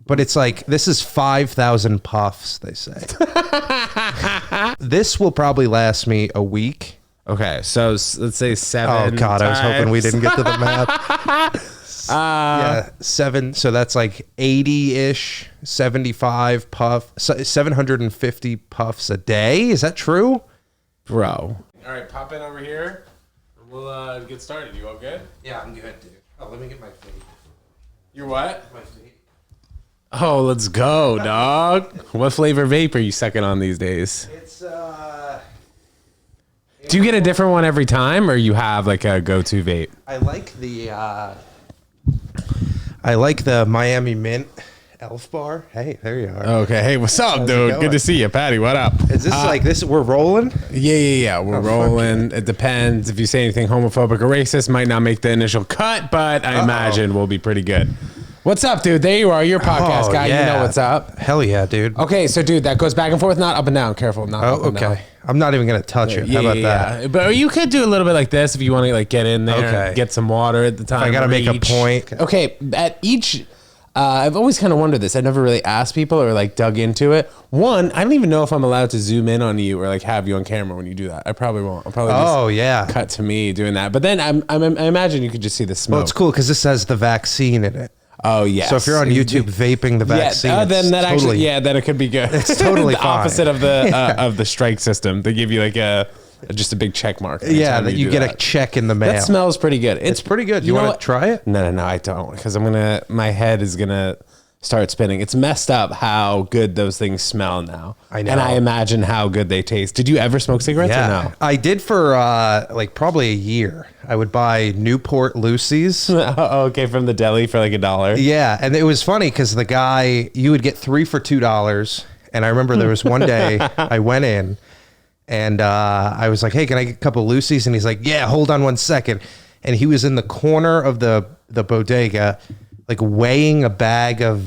But it's like, this is 5,000 puffs, they say. This will probably last me a week. Okay, so let's say 7. Oh, God, I was hoping we didn't get to the math. Yeah, 7. So that's like 80-ish, 75 puff, 750 puffs a day. Is that true? Bro. All right, pop in over here. And we'll get started. You all good? Yeah, I'm good, dude. Oh, let me get my feet. You're what? My feet. Oh, let's go, dog. What flavor vape are you sucking on these days? It's, Do you get a different one every time, or you have like a go-to vape? I like the Miami Mint Elf Bar. Hey, there you are. Okay, hey, what's up, How's it dude? going? Good to see you, Paddy. What up? Is this like this? We're rolling? Yeah. We're rolling. It depends. If you say anything homophobic or racist, might not make the initial cut, but I imagine we'll be pretty good. What's up, dude? There you are. Your podcast guy. yeah. You know what's up. Hell yeah, dude. Okay, so dude, that goes back and forth, not up and down. Careful, not up Oh, and down. okay. I'm not even gonna touch it. How about that? But you could do a little bit like this if you want to like get in there, Okay. and get some water at the time. I gotta make a point. Okay, at each, I've always kind of wondered this. I never really asked people or like dug into it. One, I don't even know if I'm allowed to zoom in on you or like have you on camera when you do that. I probably won't. I'll probably just cut to me doing that. But then I imagine you could just see the smoke. Well, it's cool because this has the vaccine in it. Oh yeah. So if you're on YouTube vaping the vaccine, then that totally, actually, then it could be good. It's totally the fine. opposite of the strike system. They give you like just a big check mark. Yeah, that you get a check in the mail. That smells pretty good. It's pretty good. You want to try it? No, I don't, because my head is gonna start spinning. It's messed up how good those things smell now. I know. And I imagine how good they taste. Did you ever smoke cigarettes or no? I did for like probably a year. I would buy Newport Lucy's. Okay, from the deli for like $1. Yeah, and it was funny because the guy, you would get 3 for $2. And I remember there was one day I went in and I was like, hey, can I get a couple of Lucy's? And he's like, yeah, hold on 1 second. And he was in the corner of the bodega, like weighing a bag of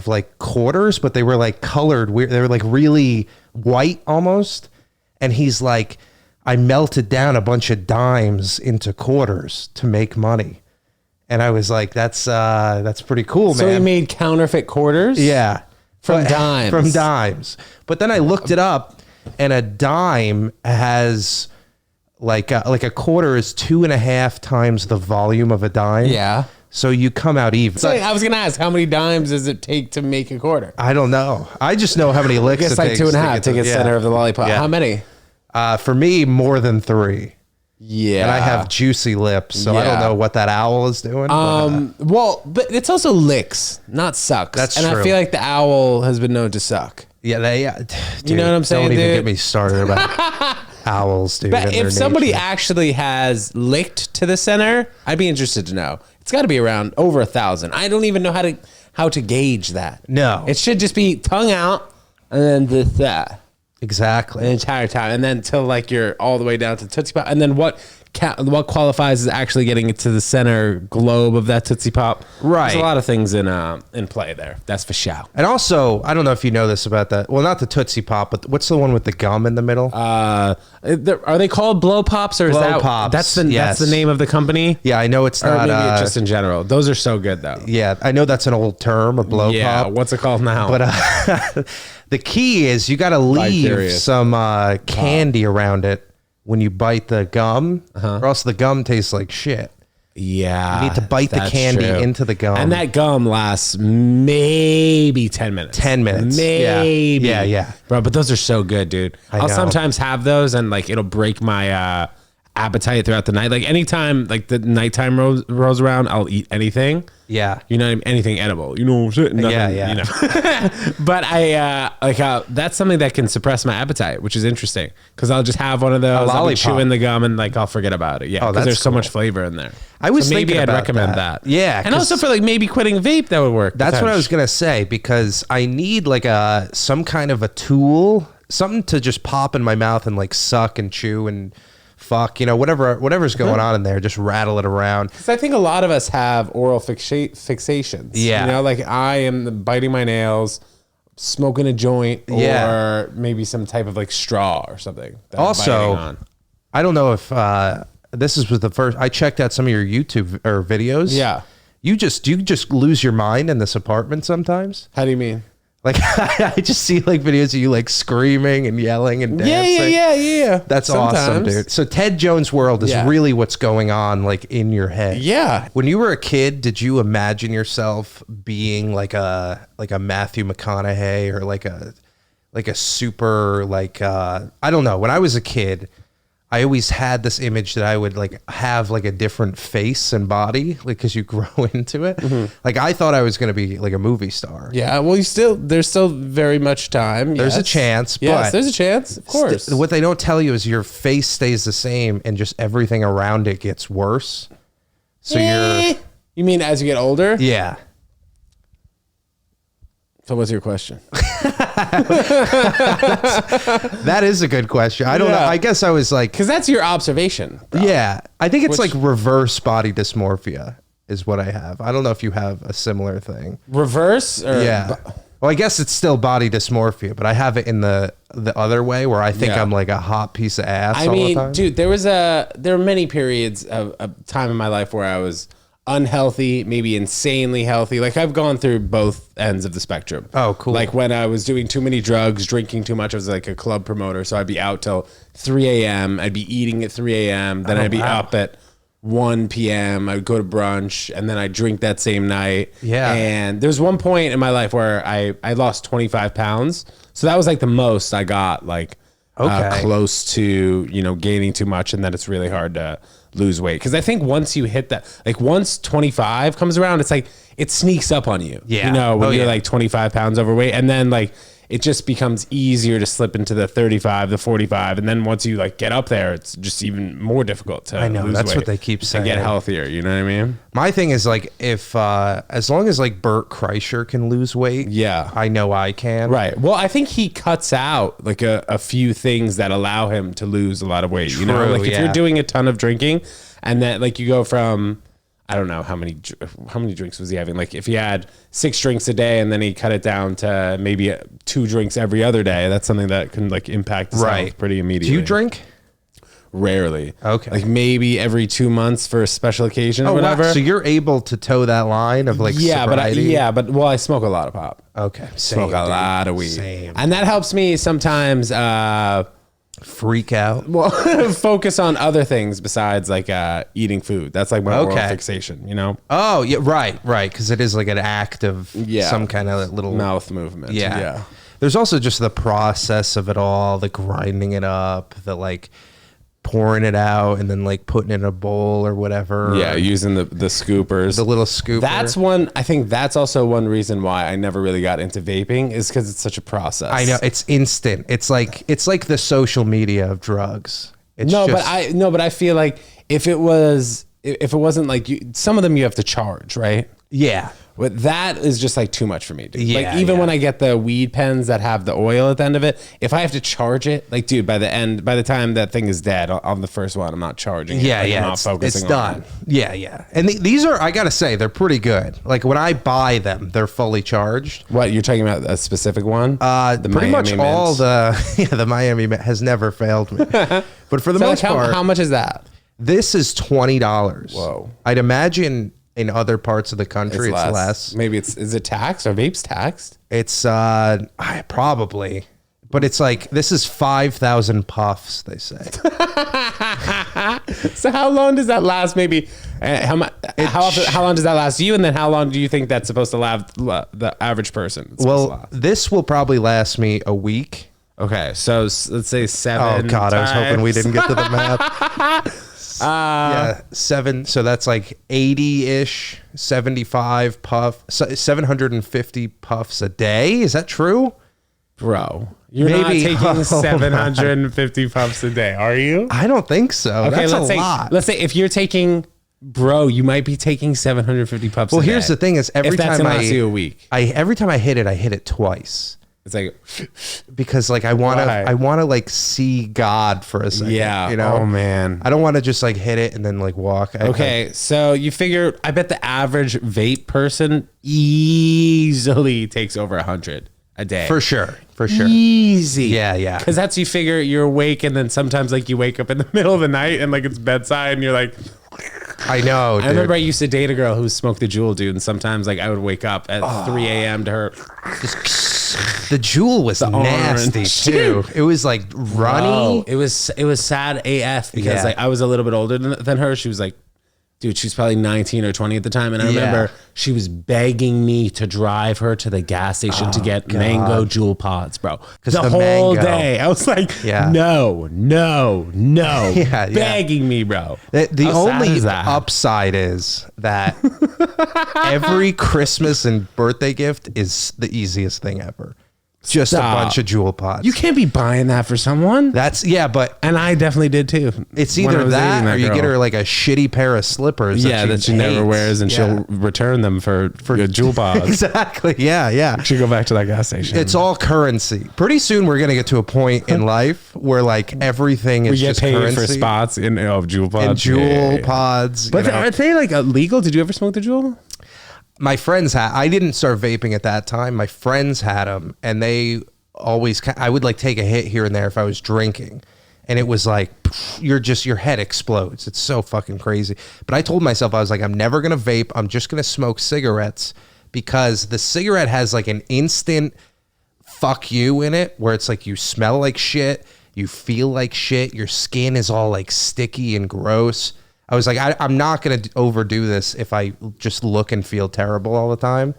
like quarters, but they were like colored weird. They were like really white almost. And he's like, I melted down a bunch of dimes into quarters to make money. And I was like, that's pretty cool, man. So he made counterfeit quarters? Yeah. From dimes. From dimes. But then I looked it up, and a dime has like a quarter is 2.5 times the volume of a dime. Yeah. So you come out even. So I was gonna ask, how many dimes does it take to make a quarter? I don't know. I just know how many licks I guess it like takes 2.5 to get center of the lollipop. Yeah. How many? For me, more than 3. Yeah. And I have juicy lips, so I don't know what that owl is doing. But it's also licks, not sucks. That's and true. I feel like the owl has been known to suck. Yeah, dude, you know what I'm saying, Don't even dude? get me started about owls, dude. But and their if somebody nature. actually has licked to the center, I'd be interested to know. It's got to be around over 1,000. I don't even know how to gauge that. No. It should just be tongue out and then that. Exactly. The entire time, and then till like you're all the way down to Tootsie Pop, and then what qualifies as actually getting it to the center globe of that Tootsie Pop? Right. There's a lot of things in play there. That's for sure. And also, I don't know if you know this about that. Well, not the Tootsie Pop, but what's the one with the gum in the middle? Are they called Blow Pops or is Blow that Pops, that's the yes. name of the company? Yeah, I know it's Or not. maybe it's just in general. Those are so good though. Yeah, I know that's an old term, a blow Yeah. pop. What's it called now? But the key is you got to leave Vicarious. some candy around it when you bite the gum, or else the gum tastes like shit. Yeah. You need to bite the that's candy true. into the gum. And that gum lasts maybe 10 minutes. 10 minutes. Maybe. Yeah. Bro, but those are so good, dude. I'll know. sometimes have those and like it'll break my appetite throughout the night. Like anytime like the nighttime rolls around, I'll eat anything. Yeah. You know, anything edible. You know, nothing, Yeah. You know. But that's something that can suppress my appetite, which is interesting because I'll just have one of those. I'll be chewing the gum and like I'll forget about it. Yeah, because there's so much flavor in there. I was maybe thinking I'd about recommend that. Yeah, and also for like maybe quitting vape, that would work. That's what I was gonna say, because I need like some kind of a tool, something to just pop in my mouth and like suck and chew and fuck, you know, whatever's going on in there, just rattle it around. Because I think a lot of us have oral fixations. Yeah. You know, like I am biting my nails, smoking a joint, or maybe some type of like straw or something. that I'm biting Also, on. I don't know if this was the first. I checked out some of your YouTube or videos. Yeah. Do you just lose your mind in this apartment sometimes? How do you mean? Like I just see like videos of you like screaming and yelling and dancing. Yeah. That's awesome, dude. So Ted Jones World is really what's going on like in your head. Yeah. When you were a kid, did you imagine yourself being like a Matthew McConaughey or like a super like I don't know. When I was a kid, I always had this image that I would like have like a different face and body, like because you grow into it. Like I thought I was going to be like a movie star. Yeah, well, there's still very much time. There's a chance. Yes, but there's a chance, of course. What they don't tell you is your face stays the same and just everything around it gets worse. So You mean as you get older? Yeah. So what's your question? That is a good question. I don't know. I guess I was like... Because that's your observation, bro. Yeah. I think it's like reverse body dysmorphia is what I have. I don't know if you have a similar thing. Reverse? Or yeah. Well, I guess it's still body dysmorphia, but I have it in the other way where I think I'm like a hot piece of ass all the time. Dude, there were many periods of time in my life where I was unhealthy, maybe insanely healthy. Like I've gone through both ends of the spectrum. Oh, cool. Like when I was doing too many drugs, drinking too much. I was like a club promoter. So I'd be out till 3 a.m. I'd be eating at 3 a.m. Then I'd be up at 1 p.m. I would go to brunch and then I'd drink that same night. Yeah. And there was one point in my life where I lost 25 pounds. So that was like the most I got, like close to, gaining too much. And then it's really hard to lose weight. Because I think once you hit that, like once 25 comes around, it's like it sneaks up on you. Yeah. When you're like 25 pounds overweight. And then like it just becomes easier to slip into the 35, the long and then once you like get up there, it's just even more difficult to lose that's weight, what they keep saying. to get healthier. You know what I mean? My thing is like if as long as like Bert Kreischer can lose weight, I know I can. Right. Well, I think he cuts out like a few things that allow him to lose a lot of weight. True, like if you're doing a ton of drinking and then like you go from, I don't know how many drinks was he having? Like if he had 6 drinks a day and then he cut it down to maybe 2 drinks every other day, that's something that can like impact his health pretty immediately. Do you drink? Rarely. Okay. Like maybe every 2 months for a special occasion or whatever. Wow. So you're able to toe that line of like sobriety? but I smoke a lot of pop. Okay. Smoke a lot of weed. And that helps me sometimes freak out. Well, focus on other things besides like eating food. That's like my oral fixation, Oh, yeah, right. Because it is like an act of some kind of little mouth movement. Yeah. There's also just the process of it all, the grinding it up, the like pouring it out and then like putting it in a bowl or whatever. Yeah, using the scoopers. The little scooper. I think that's also one reason why I never really got into vaping is because it's such a process. I know, it's instant. It's like the social media of drugs. But I feel like if it wasn't like some of them you have to charge, right? Yeah. But that is just like too much for me, dude. Yeah, like even when I get the weed pens that have the oil at the end of it, if I have to charge it, like dude, by the time that thing is dead on the first one, I'm not charging it. Yeah, I'm not focusing it's done. on it. Yeah. And these are, I gotta say, they're pretty good. Like when I buy them, they're fully charged. What, you're talking about a specific one? Pretty Miami much Mints. All the Miami Mint has never failed me. But for the most part, how much is that? This is $20. Whoa. I'd imagine in other parts of the country, it's less. Maybe is it taxed? Are vapes taxed? It's probably, but it's like this is 5,000 puffs. They say. So how long does that last? Maybe how long does that last you? And then how long do you think that's supposed to last the average person? Well, this will probably last me a week. Okay, so let's say 7. Oh God, times. I was hoping we didn't get to the math. 7. So that's like 80-ish, 75 puff, 750 puffs a day. Is that true? Bro, you're not taking 750 puffs a day, are you? I don't think so. Okay, that's a lot. Let's say if you're taking, bro, you might be taking 750 puffs a day. Well, here's the thing is every time I see a week. Every time I hit it twice. It's like because like I want to like see God for a second. Yeah. Oh man. I don't want to just like hit it and then like walk. Okay. So you figure, I bet the average vape person easily takes over 100 a day. For sure. Easy. Yeah. Because that's, you figure you're awake and then sometimes like you wake up in the middle of the night and like it's bedside and you're like, I know, dude. I remember I used to date a girl who smoked the Juul, dude, and sometimes like I would wake up at 3 a.m. to her. The Juul was nasty too. It was like runny. It was sad AF because like I was a little bit older than her. She was like, dude, she was probably 19 or 20 at the time. And I remember she was begging me to drive her to the gas station to get mango Juul pods, bro. The whole day. I was like, no. Begging me, bro. The only upside is that every Christmas and birthday gift is the easiest thing ever. Just a bunch of Juul pods. You can't be buying that for someone. But and I definitely did too. It's either that or you get her like a shitty pair of slippers. That she never wears, and she'll return them for Juul pods. Exactly. Yeah. She go back to that gas station. It's all currency. Pretty soon we're gonna get to a point in life where like everything is just currency. We get paid for spots in Juul pods. And Juul pods. But are they like illegal? Did you ever smoke the Juul? My friends I didn't start vaping at that time. My friends had them, and they always, I would like take a hit here and there if I was drinking, and it was like, your head explodes. It's so fucking crazy. But I told myself, I was like, I'm never going to vape. I'm just going to smoke cigarettes, because the cigarette has like an instant fuck you in it, where it's like you smell like shit, you feel like shit, your skin is all like sticky and gross. I was like, I'm not going to overdo this if I just look and feel terrible all the time.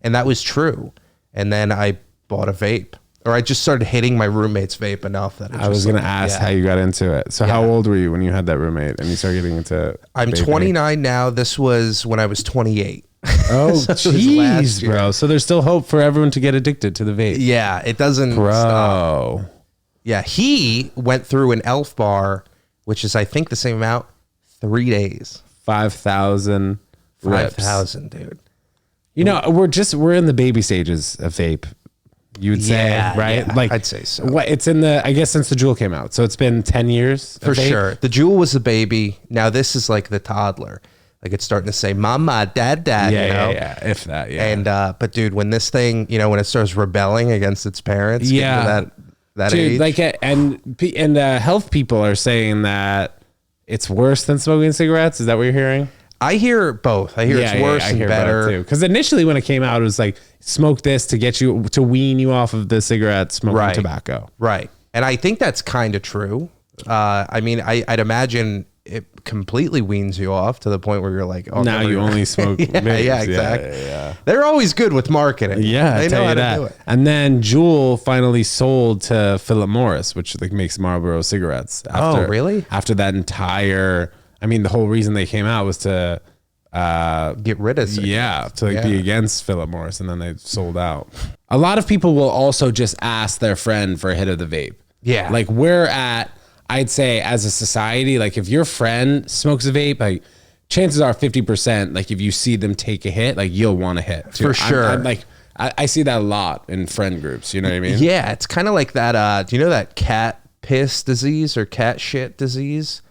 And that was true. And then I bought a vape, or I just started hitting my roommate's vape enough that I was going to ask how you got into it. So how old were you when you had that roommate and you started getting into I'm vaping? 29 now. This was when I was 28. Oh, jeez, bro. So there's still hope for everyone to get addicted to the vape. Yeah, it doesn't stop. Yeah, he went through an Elf bar, which is, I think, the same amount. 3 days. 5,000. 5,000, dude. You know, we're in the baby stages of vape. You would say, right? Yeah, like, I'd say so. It's in I guess since the Juul came out. So it's been 10 years. For sure. The Juul was the baby. Now this is like the toddler. Like it's starting to say, mama, dad, Yeah. If that, yeah. And, but dude, when this thing, when it starts rebelling against its parents, that dude, age. Like, and health people are saying that it's worse than smoking cigarettes. Is that what you're hearing? I hear both. I hear it's worse and better. Because initially when it came out, it was like, smoke this to wean you off of the cigarette smoking tobacco. Right. And I think that's kind of true. I mean, I'd imagine it completely weans you off to the point where you're like, oh, now you only smoke vapes. Yeah, exactly. Yeah. They're always good with marketing. Yeah, they know how to do it. And then Juul finally sold to Philip Morris, which like makes Marlboro cigarettes. Oh, really? After that entire, I mean, the whole reason they came out was to get rid of cigarettes. to be against Philip Morris, and then they sold out. A lot of people will also just ask their friend for a hit of the vape. Yeah. Like we're at, I'd say as a society, like if your friend smokes a vape, like chances are 50%, like if you see them take a hit, like you'll want a hit too. For sure. I'm like, I see that a lot in friend groups. You know what I mean? Yeah. It's kind of like that. Do you know that cat piss disease or cat shit disease?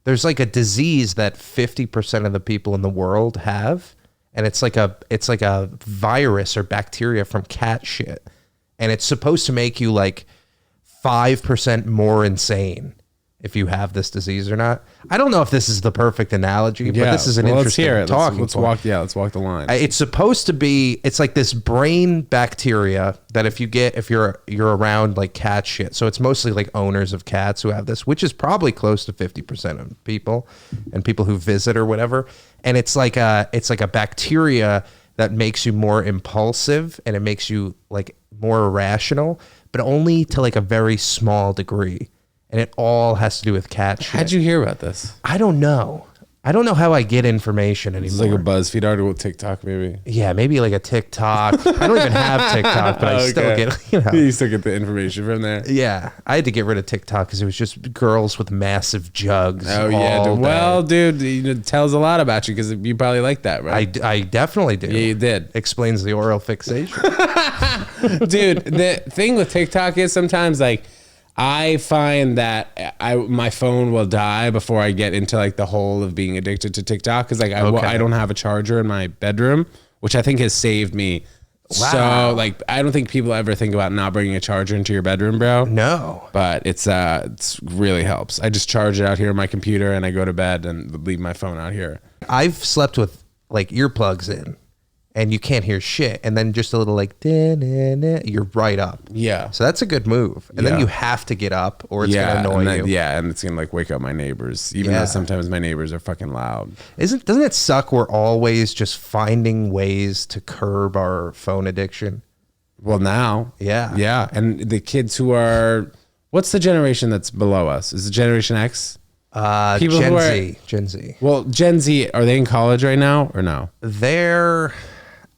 There's like a disease that 50% of the people in the world have. And it's like a virus or bacteria from cat shit. And it's supposed to make you like 5% more insane if you have this disease or not. I don't know if this is the perfect analogy, but this is an interesting talking let's point. Let's walk the line. It's supposed to be, it's like this brain bacteria that if you're around like cat shit. So it's mostly like owners of cats who have this, which is probably close to 50% of people and people who visit or whatever. And it's like a bacteria that makes you more impulsive and it makes you like more irrational, but only to like a very small degree. And it all has to do with cat shit. How'd you hear about this? I don't know. I don't know how I get information anymore. It's like a BuzzFeed article, TikTok, maybe. Yeah, maybe like a TikTok. I don't even have TikTok, but I still get, You still get the information from there. Yeah, I had to get rid of TikTok because it was just girls with massive jugs. Oh yeah, dude. Well, dude, it tells a lot about you because you probably like that, right? I definitely do. Yeah, you did. Explains the oral fixation. Dude, the thing with TikTok is sometimes like, I find that my phone will die before I get into like the hole of being addicted to TikTok because like I don't have a charger in my bedroom, which I think has saved me Wow. So like, I don't think people ever think about not bringing a charger into your bedroom, bro. No. But it's really helps. I just charge it out here on my computer and I go to bed and leave my phone out here. I've slept with like earplugs in and you can't hear shit. And then just a little like, you're right up. Yeah. So that's a good move. And then you have to get up or it's going to annoy you. Yeah. And it's going to like wake up my neighbors, even though sometimes my neighbors are fucking loud. Doesn't it suck? We're always just finding ways to curb our phone addiction. Well, now. Yeah. Yeah. And the kids who are, what's the generation that's below us? Is it Generation X? Gen Z. Well, Gen Z, are they in college right now or no? They're,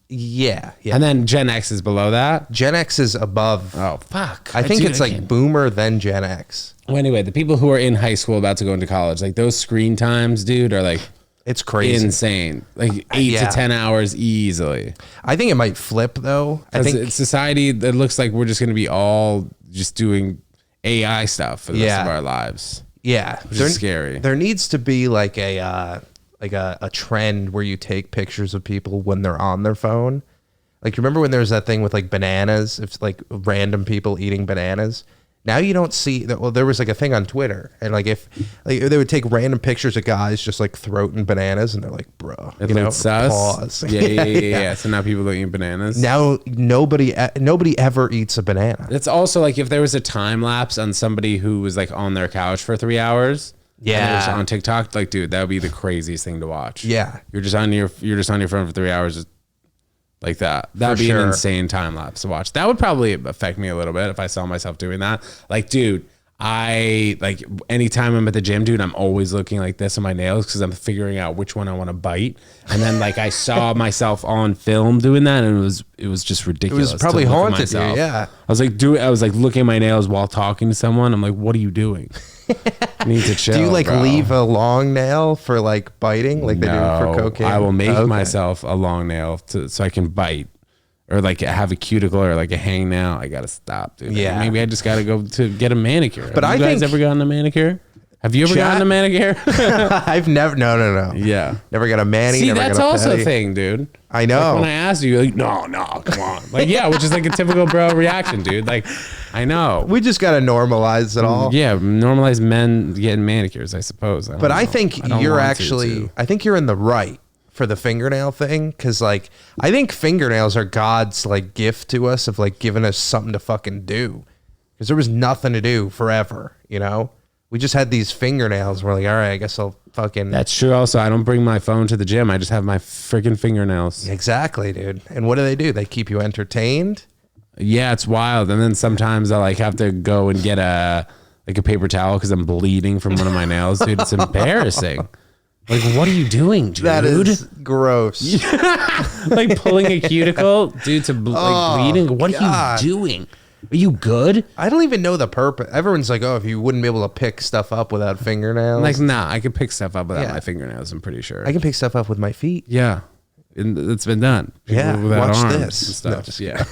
yeah. And then Gen X is below that? Gen X is above. Oh, fuck. I think it's like Boomer, then Gen X. Well, anyway, the people who are in high school about to go into college, like those screen times, dude, are like, it's crazy. Insane. Like 8 to 10 hours easily. I think it might flip though. I think it's society that looks like we're just going to be all just doing AI stuff for the rest of our lives. Yeah. Which is scary. There needs to be like a trend where you take pictures of people when they're on their phone. Like, remember when there was that thing with like bananas? It's like random people eating bananas. Now you don't see that. Well, there was like a thing on Twitter, and like if like they would take random pictures of guys just like throating bananas, and they're like, "Bro, you know, pause." Yeah. So now people don't eat bananas. Now nobody ever eats a banana. It's also like if there was a time lapse on somebody who was like on their couch for 3 hours. Yeah, on TikTok, like, dude, that would be the craziest thing to watch. Yeah, you're just on your phone for 3 hours. Like that. That'd be an insane time lapse to watch. That would probably affect me a little bit if I saw myself doing that. Like, dude, I like anytime I'm at the gym, dude, I'm always looking like this on my nails because I'm figuring out which one I want to bite. And then like I saw myself on film doing that, and it was just ridiculous. It was probably haunted you. Yeah. I was like looking at my nails while talking to someone. I'm like, what are you doing? I need to chill. Do you like leave a long nail for like biting, like they do for cocaine? I will make myself a long nail so I can bite, or like have a cuticle or like a hangnail. I gotta stop, dude. Yeah, maybe I just gotta go to get a manicure. But have you guys ever gotten a manicure? Have you ever gotten a manicure? I've never. No. Yeah, never got a mani. See, never that's got a also petty. a thing, dude. I know. Like when I asked you, you're like, no, come on. Like, yeah, which is like a typical bro reaction, dude. Like, I know. We just gotta normalize it all. Yeah, normalize men getting manicures, I suppose. But I think you're actually. I think you're in the right for the fingernail thing, because like I think fingernails are God's like gift to us of like giving us something to fucking do, because there was nothing to do forever, you know. We just had these fingernails. We're like, all right, I guess I'll fucking. That's true. Also, I don't bring my phone to the gym. I just have my freaking fingernails. Exactly, dude. And what do? They keep you entertained. Yeah, it's wild. And then sometimes I like have to go and get a paper towel because I'm bleeding from one of my nails, dude. It's embarrassing. Like, what are you doing, dude? That is gross. Like pulling a cuticle, dude, to like bleeding. What are you doing? Are you good? I don't even know the purpose. Everyone's like, oh, if you wouldn't be able to pick stuff up without fingernails. Like, nah, I can pick stuff up without my fingernails, I'm pretty sure. I can pick stuff up with my feet. Yeah. It's been done. Yeah, watch this. And stuff. Yeah.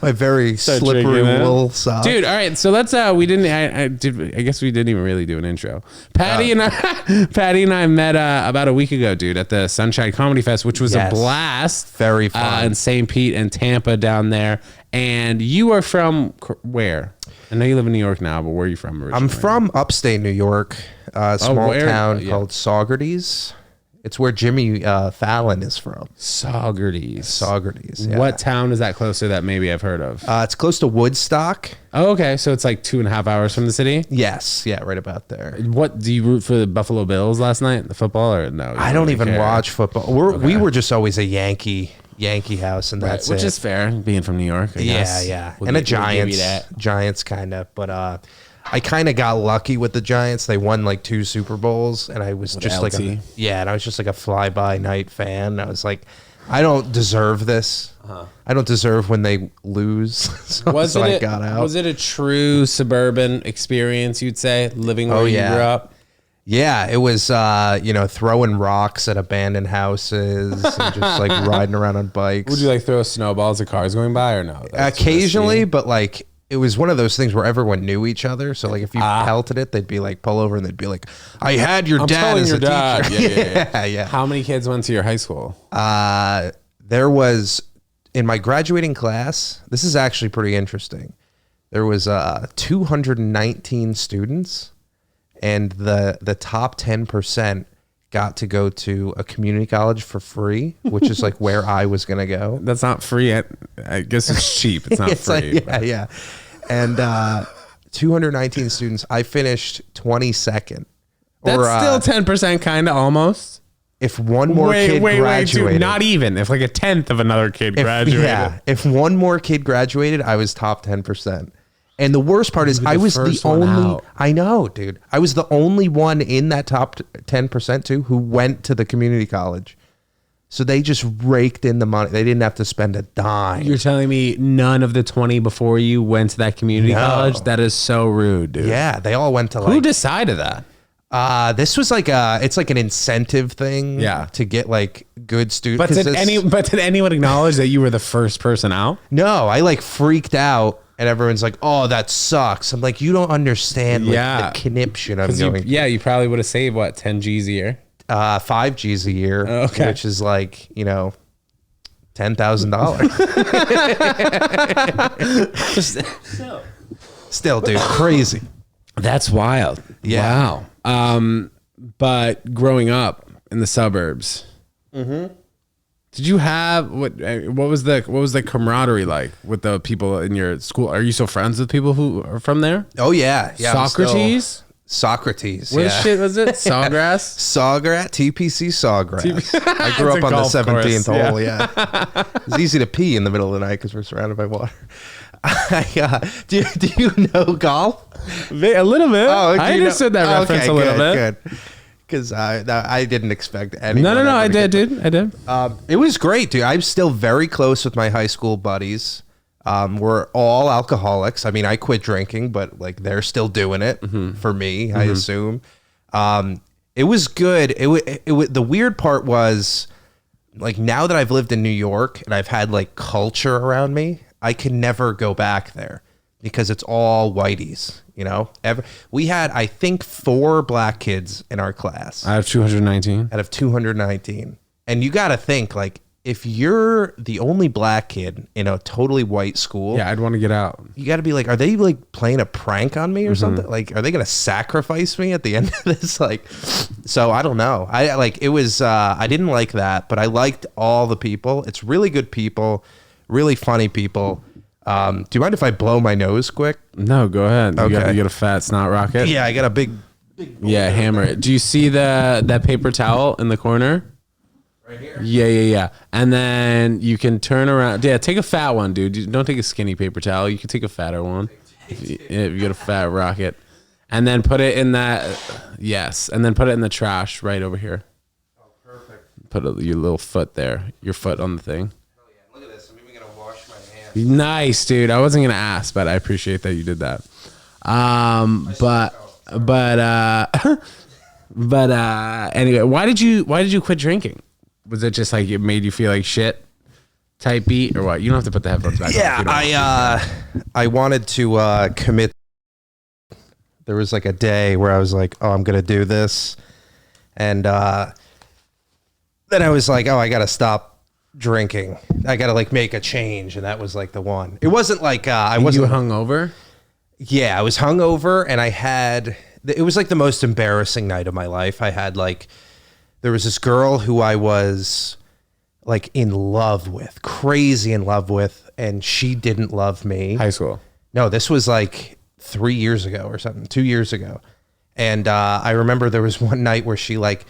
My very slippery wool sock. Dude, all right. So let's I guess we didn't even really do an intro. Paddy and I met about a week ago, dude, at the Sunshine Comedy Fest, which was a blast. Very fun. In St. Pete and Tampa down there. And you are from where? I know you live in New York now, but where are you from originally? I'm from upstate New York, a small town called Saugerties. It's where Jimmy Fallon is from. Saugerties. Yeah. What town is that close to that maybe I've heard of? It's close to Woodstock. Oh, okay. So it's like 2.5 hours from the city? Yes. Yeah, right about there. What, do you root for the Buffalo Bills last night, the football, or no? I don't even watch football. We were just always a Yankee house, and that's which is fair, being from New York. I guess. Yeah. And a Giants kind of, but I kind of got lucky with the Giants. They won like 2 Super Bowls, and I was just like and I was just like a fly-by-night fan. I was like, I don't deserve this. I don't deserve when they lose. so I got out. Was it a true suburban experience, you'd say, living where you grew up? Yeah, it was, throwing rocks at abandoned houses and just like riding around on bikes. Would you like throw snowballs at cars going by or no? Occasionally, but like it was one of those things where everyone knew each other. So like if you pelted it, they'd be like, pull over, and they'd be like, I had your dad as a teacher. Yeah. How many kids went to your high school? There was in my graduating class, this is actually pretty interesting. There was 219 students, and the top 10% got to go to a community college for free, which is like where I was going to go. That's not free. I guess it's cheap. It's not it's free. Like, yeah. And 219 students. I finished 22nd. That's still 10% kind of almost. If one more kid graduated. Dude, not even. If like a tenth of another kid graduated. Yeah. If one more kid graduated, I was top 10%. And the worst part is I was the only, I know, dude. I was the only one in that top 10% too who went to the community college. So they just raked in the money. They didn't have to spend a dime. You're telling me none of the 20 before you went to that community college? That is so rude, dude. Yeah, they all went to like. Who decided that? This was like it's like an incentive thing. Yeah. To get like good students. But did anyone acknowledge that you were the first person out? No, I like freaked out. And everyone's like, "Oh, that sucks." I'm like, "You don't understand like, the conniption I'm going." You probably would have saved what 10 G's a year, 5 G's a year, which is like $10,000. Still, dude, crazy. That's wild. Yeah. Wow. But growing up in the suburbs, did you have what was the camaraderie like with the people in your school? Are you still friends with people who are from there? Oh yeah. Socrates. What shit was it? Sawgrass. TPC Sawgrass. I grew up on the 17th hole. Yeah. It's easy to pee in the middle of the night because we're surrounded by water. Do you know golf? A little bit. Oh, I understood that reference a little bit. Good. Because I didn't expect any. No. I did, dude. I did. It was great, dude. I'm still very close with my high school buddies. We're all alcoholics. I mean, I quit drinking, but like they're still doing it for me, I assume. It was good. The weird part was like now that I've lived in New York and I've had like culture around me, I can never go back there because it's all whiteys. You know, we had, I think, 4 black kids in our class. Out of 219. Out of 219. And you got to think, like, if you're the only black kid in a totally white school. Yeah, I'd want to get out. You got to be like, are they like playing a prank on me or something? Like, are they going to sacrifice me at the end of this? Like, so I don't know. I didn't like that, but I liked all the people. It's really good people, really funny people. Do you mind if I blow my nose quick? No, go ahead. Okay. You got a fat snot rocket? Yeah, I got a big yeah, hammer it. Do you see that paper towel in the corner? Right here? Yeah. And then you can turn around. Yeah, take a fat one, dude. Don't take a skinny paper towel. You can take a fatter one. If you get a fat rocket. And then put it in that. Yes. And then put it in the trash right over here. Oh, perfect. Put your little foot there. Your foot on the thing. Look at this. I'm even going to wash my hands. Nice, dude. I wasn't gonna ask, but I appreciate that you did that. Anyway, why did you quit drinking? Was it just like it made you feel like shit type beat or what? You don't have to put the headphones back. Yeah, I wanted to commit. There was like a day where I was like, oh, I'm gonna do this, and then I was like, oh, I gotta stop drinking. I gotta like make a change, and that was like the one. It wasn't like I wasn't hungover. Yeah, I was hungover, and it was like the most embarrassing night of my life. I had like, there was this girl who I was like in love with, crazy in love with, and she didn't love me. High school. No, this was like 3 years ago or something, 2 years ago. And I remember there was one night where she like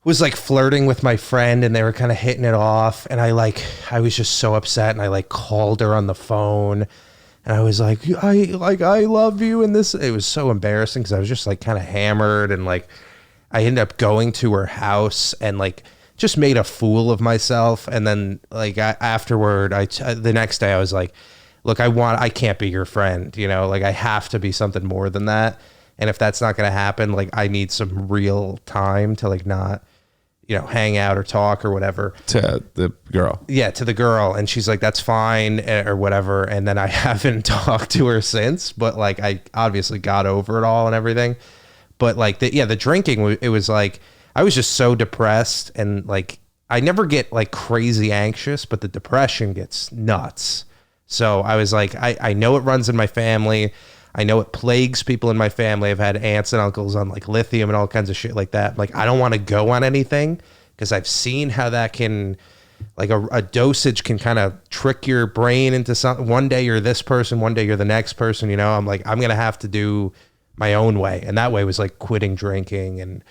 was like flirting with my friend and they were kind of hitting it off. And I was just so upset, and I like called her on the phone. And I was like, I love you. And it was so embarrassing because I was just like kind of hammered. And like, I ended up going to her house and like just made a fool of myself. And then like afterward, the next day I was like, look, I can't be your friend. You know, like I have to be something more than that. And if that's not going to happen, like I need some real time to like not, you know, hang out or talk or whatever. To the girl. Yeah, to the girl. And she's like, that's fine or whatever. And then I haven't talked to her since, but like I obviously got over it all and everything. But like the drinking, it was like, I was just so depressed, and like I never get like crazy anxious, but the depression gets nuts. So I was like, I know it runs in my family. I know it plagues people in my family. I've had aunts and uncles on like lithium and all kinds of shit like that. Like, I don't want to go on anything because I've seen how that can, like a dosage can kind of trick your brain into something. One day you're this person, one day you're the next person, you know? I'm like, I'm going to have to do my own way. And that way was like quitting drinking and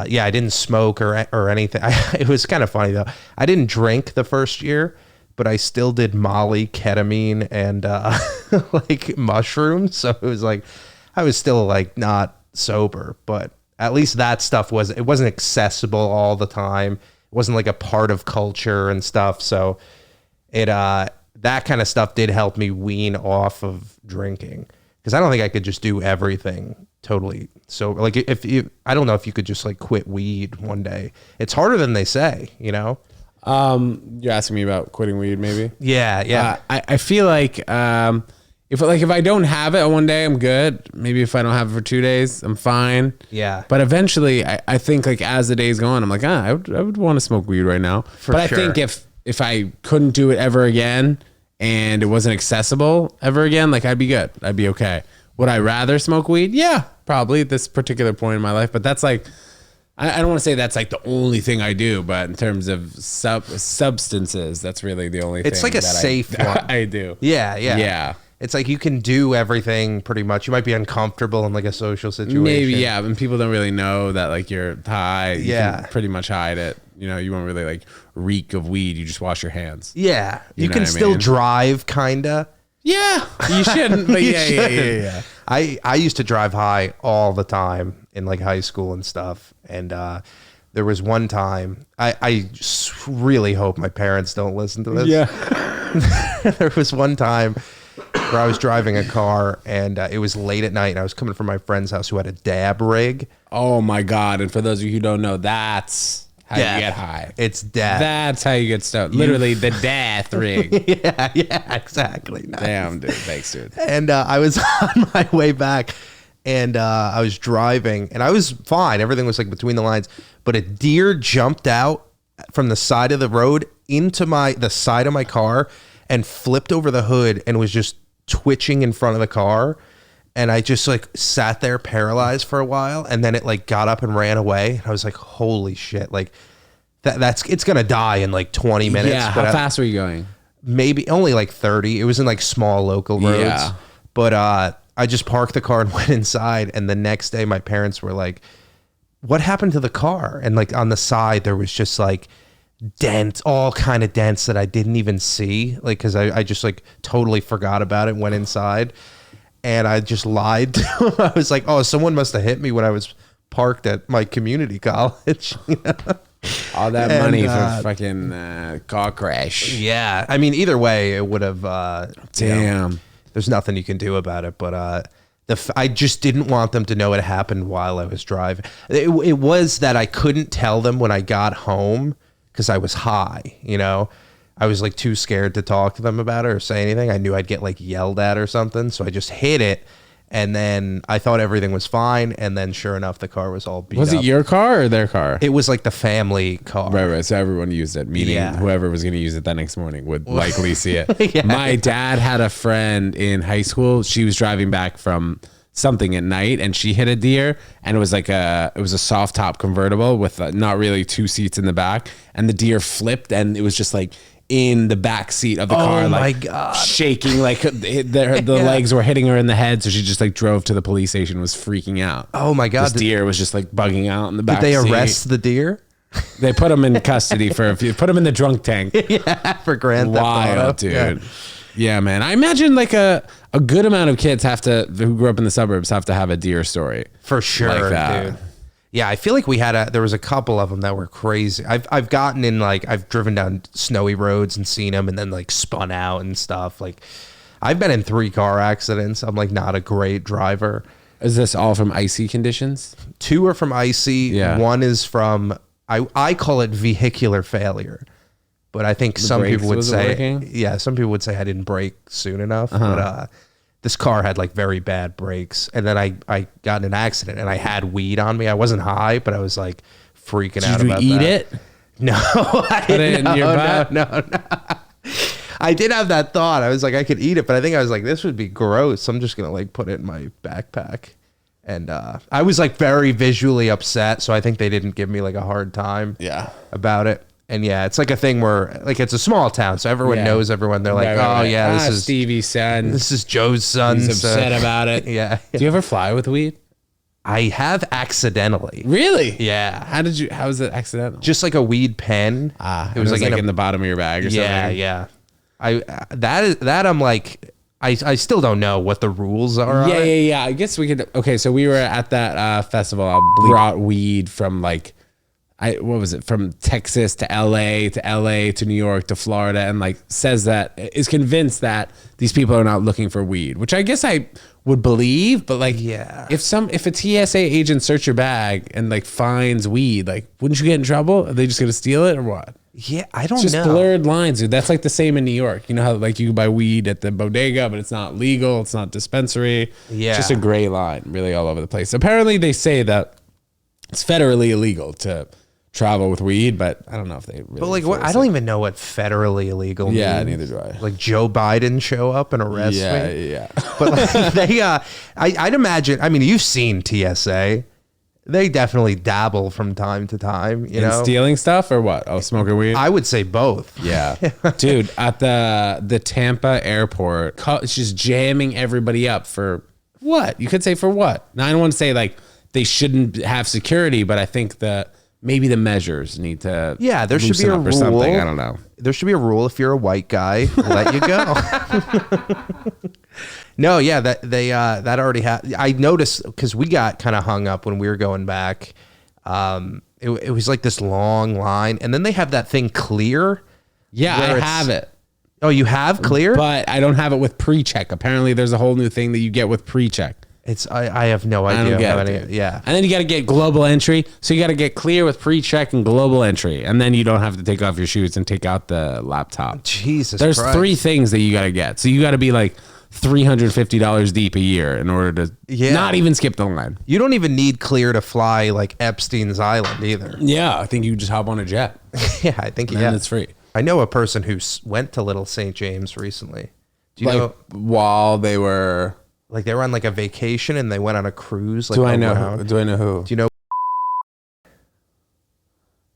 yeah, I didn't smoke or anything. It was kind of funny though. I didn't drink the first year, but I still did Molly, ketamine, and like mushrooms. So it was like, I was still like not sober, but at least that stuff it wasn't accessible all the time. It wasn't like a part of culture and stuff. So that kind of stuff did help me wean off of drinking, because I don't think I could just do everything totally. So like I don't know if you could just like quit weed one day. It's harder than they say, you know? You're asking me about quitting weed, maybe? Yeah. I feel like if I don't have it one day, I'm good. Maybe if I don't have it for 2 days, I'm fine. Yeah. But eventually, I think like as the days go on, I'm like, I would want to smoke weed right now. But sure. I think if I couldn't do it ever again and it wasn't accessible ever again, like I'd be good. I'd be okay. Would I rather smoke weed? Yeah, probably at this particular point in my life. But that's like, I don't want to say that's like the only thing I do, but in terms of substances, that's really the only thing. It's like a safe one. I do. Yeah. It's like you can do everything pretty much. You might be uncomfortable in like a social situation. Maybe, yeah. And people don't really know that like you're high. You can pretty much hide it. You know, you won't really like reek of weed. You just wash your hands. Yeah. You can still drive, kinda. Yeah. You shouldn't, but yeah. I used to drive high all the time in like high school and stuff. And there was one time, I just really hope my parents don't listen to this. Yeah. There was one time where I was driving a car and it was late at night and I was coming from my friend's house who had a dab rig. Oh my God. And for those of you who don't know, that's how you get high. It's death. That's how you get stoned. Literally the death rig. Yeah, exactly. Nice. Damn, dude. Thanks, dude. And I was on my way back and I was driving and I was fine. Everything was like between the lines, but a deer jumped out from the side of the road into the side of my car and flipped over the hood and was just twitching in front of the car. And I just like sat there paralyzed for a while. And then it like got up and ran away. And I was like, holy shit. Like it's going to die in like 20 minutes. Yeah. How fast were you going? Maybe only like 30. It was in like small local roads. Yeah. But I just parked the car and went inside. And the next day my parents were like, what happened to the car? And like on the side, there was just like dents, all kind of dents that I didn't even see. Like, cause I just like totally forgot about it, went inside. And I just lied to him. I was like, oh, someone must have hit me when I was parked at my community college. You know? All that money for fucking car crash. Yeah. I mean, either way, it would have... Damn. You know, there's nothing you can do about it. But I just didn't want them to know it happened while I was driving. It was that I couldn't tell them when I got home because I was high, you know? I was like too scared to talk to them about it or say anything. I knew I'd get like yelled at or something. So I just hit it. And then I thought everything was fine. And then sure enough, the car was all beat up. Was it your car or their car? It was like the family car. Right. So everyone used it, meaning whoever was going to use it that next morning would likely see it. My dad had a friend in high school. She was driving back from something at night and she hit a deer, and it was a soft top convertible with not really two seats in the back, and the deer flipped and it was just like in the back seat of the car, like shaking, like the legs were hitting her in the head. So she just like drove to the police station, was freaking out. Oh my God. This deer was just like bugging out in the back seat. Did they seat. Arrest the deer? They put him in custody for a few, put him in the drunk tank. Yeah, for grand theft auto. Dude. Yeah, man. I imagine like a good amount of kids who grew up in the suburbs have to have a deer story. For sure, like that. Dude. Yeah, I feel like there was a couple of them that were crazy. I've gotten in like, I've driven down snowy roads and seen them and then like spun out and stuff. Like I've been in 3 car accidents. I'm like not a great driver. Is this all from icy conditions? 2 are from icy. Yeah. 1 is from, I call it vehicular failure. But I think some people would say, some people would say I didn't brake soon enough. But this car had like very bad brakes. And then I got in an accident and I had weed on me. I wasn't high, but I was like freaking out about that. Did you eat it? No, Put it in your butt? No. I did have that thought. I was like, I could eat it, but I think I was like, this would be gross. I'm just gonna like put it in my backpack. And I was like very visually upset, so I think they didn't give me like a hard time. About it. And yeah, it's like a thing where like it's a small town, so everyone knows everyone. They're like, yeah, this is Stevie's son. This is Joe's son. He's upset about it. Yeah. Do you ever fly with weed? I have accidentally. Really? Yeah. How was it accidental? Just like a weed pen. It was like in the bottom of your bag or something. Yeah. I'm like, I still don't know what the rules are. Yeah. I guess we could. Okay, so we were at that festival. I brought weed from like, what was it? From Texas to LA to New York to Florida, and like is convinced that these people are not looking for weed, which I guess I would believe, but like, if a TSA agent search your bag and like finds weed, like, wouldn't you get in trouble? Are they just gonna steal it or what? Yeah, I don't know. Just blurred lines, dude. That's like the same in New York. You know how like you can buy weed at the bodega, but it's not legal. It's not dispensary. Yeah. It's just a gray line really all over the place. Apparently they say that it's federally illegal to travel with weed, but I don't know if they really. But like, what? I don't even know what federally illegal means. Yeah, neither do I. Like Joe Biden show up and arrest me. Yeah. But like, I'd imagine. I mean, you've seen TSA. They definitely dabble from time to time, you know, stealing stuff or what? Oh, smoking weed. I would say both. Yeah, dude, at the Tampa airport, it's just jamming everybody up for what? You could say for what? Now I don't want to say like they shouldn't have security, but I think that maybe the measures need to. Yeah, there should be a rule or something. I don't know. There should be a rule. If you're a white guy, let you go. No, yeah, that already happened. I noticed because we got kind of hung up when we were going back. It was like this long line, and then they have that thing clear. Yeah, I have it. Oh, you have clear? But I don't have it with pre-check. Apparently, there's a whole new thing that you get with pre-check. I have no idea. Yeah. And then you got to get global entry. So you got to get clear with pre-check and global entry. And then you don't have to take off your shoes and take out the laptop. Jesus There's Christ. 3 things that you got to get. So you got to be like $350 deep a year in order to not even skip the line. You don't even need clear to fly like Epstein's Island either. Yeah. I think you just hop on a jet. Yeah, I think, and it's free. I know a person who went to Little St. James recently. Do you know? While they were... Like they were on like a vacation and they went on a cruise. Like Do I know who? Do you know?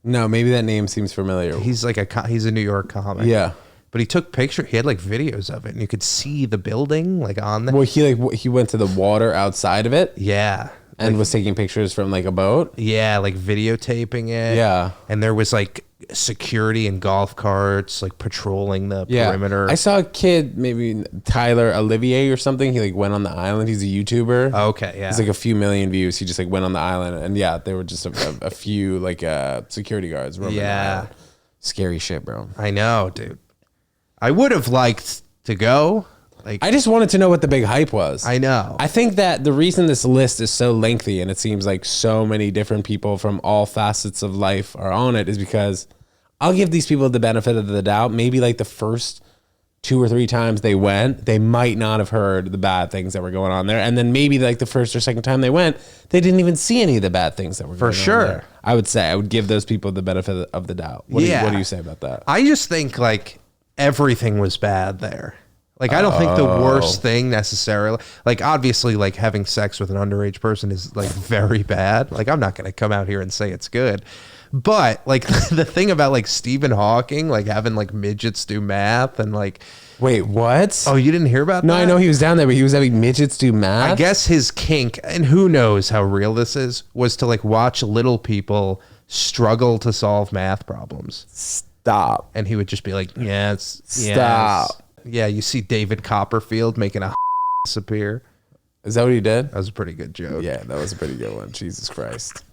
No, maybe that name seems familiar. He's like he's a New York comic. Yeah. But he took pictures. He had like videos of it, and you could see the building like on there. Well, he went to the water outside of it. Yeah. And was taking pictures from like a boat. Yeah, like videotaping it. Yeah. And there was like security and golf carts like patrolling the perimeter. I saw a kid, maybe Tyler Olivier or something. He like went on the island. He's a YouTuber. Okay, yeah. He's like a few million views. He just like went on the island, and yeah, there were just a few like security guards roaming the island. Scary shit, bro. I know, dude. I would have liked to go. Like, I just wanted to know what the big hype was. I know. I think that the reason this list is so lengthy and it seems like so many different people from all facets of life are on it is because I'll give these people the benefit of the doubt. Maybe like the first 2 or 3 times they went, they might not have heard the bad things that were going on there. And then maybe like the first or second time they went, they didn't even see any of the bad things that were going on there. I would give those people the benefit of the doubt. What do you say about that? I just think like everything was bad there. Like, I don't think the worst thing necessarily, like, obviously, like, having sex with an underage person is, like, very bad. Like, I'm not going to come out here and say it's good. But, like, the thing about, like, Stephen Hawking, like, having, like, midgets do math and, like... Wait, what? Oh, you didn't hear about that? No, I know he was down there, but he was having midgets do math? I guess his kink, and who knows how real this is, was to, like, watch little people struggle to solve math problems. Stop. And he would just be like, yes. Stop. Yes. Yeah, you see David Copperfield making a appear. Is that what he did? That was a pretty good joke. Yeah, that was a pretty good one. Jesus Christ.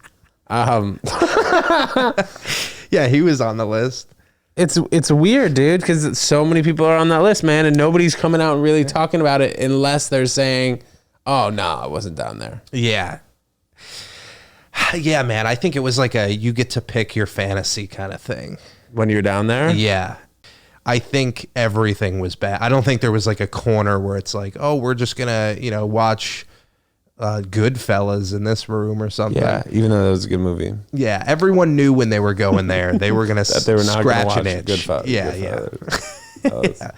Yeah, he was on the list. It's weird, dude, because so many people are on that list, man, and nobody's coming out and really talking about it unless they're saying, oh, no, I wasn't down there. Yeah. Yeah, man, I think it was like you get to pick your fantasy kind of thing. When you're down there? Yeah. I think everything was bad. I don't think there was like a corner where it's like, oh, we're just going to, watch Goodfellas in this room or something. Yeah, even though that was a good movie. Yeah, everyone knew when they were going there, they were going to scratch an itch. Goodfellas. Yeah.